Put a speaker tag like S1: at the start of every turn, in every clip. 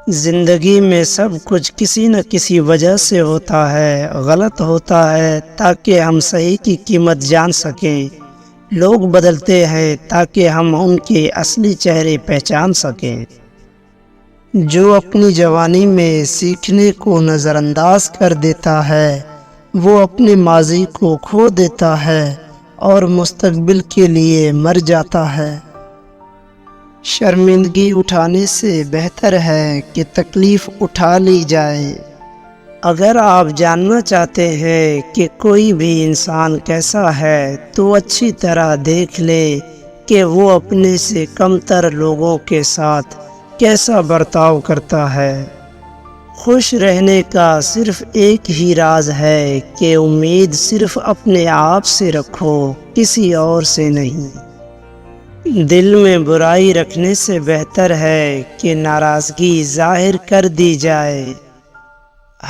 S1: زندگی میں سب کچھ کسی نہ کسی وجہ سے ہوتا ہے، غلط ہوتا ہے تاکہ ہم صحیح کی قیمت جان سکیں۔ لوگ بدلتے ہیں تاکہ ہم ان کے اصلی چہرے پہچان سکیں۔ جو اپنی جوانی میں سیکھنے کو نظر انداز کر دیتا ہے وہ اپنے ماضی کو کھو دیتا ہے اور مستقبل کے لیے مر جاتا ہے۔ شرمندگی اٹھانے سے بہتر ہے کہ تکلیف اٹھا لی جائے۔ اگر آپ جاننا چاہتے ہیں کہ کوئی بھی انسان کیسا ہے تو اچھی طرح دیکھ لے کہ وہ اپنے سے کم تر لوگوں کے ساتھ کیسا برتاؤ کرتا ہے۔ خوش رہنے کا صرف ایک ہی راز ہے کہ امید صرف اپنے آپ سے رکھو، کسی اور سے نہیں۔ دل میں برائی رکھنے سے بہتر ہے کہ ناراضگی ظاہر کر دی جائے۔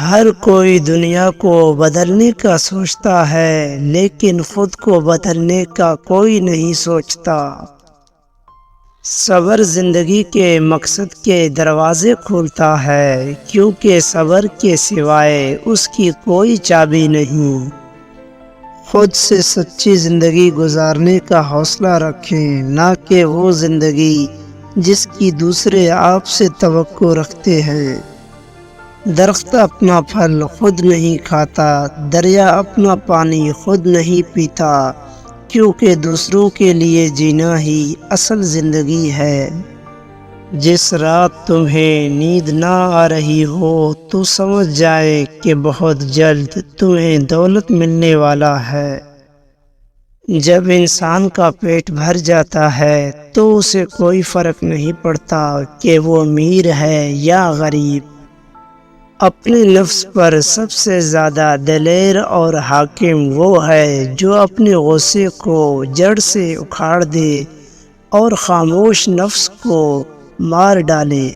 S1: ہر کوئی دنیا کو بدلنے کا سوچتا ہے لیکن خود کو بدلنے کا کوئی نہیں سوچتا۔ صبر زندگی کے مقصد کے دروازے کھولتا ہے کیونکہ صبر کے سوائے اس کی کوئی چابی نہیں۔ خود سے سچی زندگی گزارنے کا حوصلہ رکھیں، نہ کہ وہ زندگی جس کی دوسرے آپ سے توقع رکھتے ہیں۔ درخت اپنا پھل خود نہیں کھاتا، دریا اپنا پانی خود نہیں پیتا، کیونکہ دوسروں کے لیے جینا ہی اصل زندگی ہے۔ جس رات تمہیں نیند نہ آ رہی ہو تو سمجھ جائے کہ بہت جلد تمہیں دولت ملنے والا ہے۔ جب انسان کا پیٹ بھر جاتا ہے تو اسے کوئی فرق نہیں پڑتا کہ وہ امیر ہے یا غریب۔ اپنے نفس پر سب سے زیادہ دلیر اور حاکم وہ ہے جو اپنے غصے کو جڑ سے اکھاڑ دے اور خاموش نفس کو مار ڈالے۔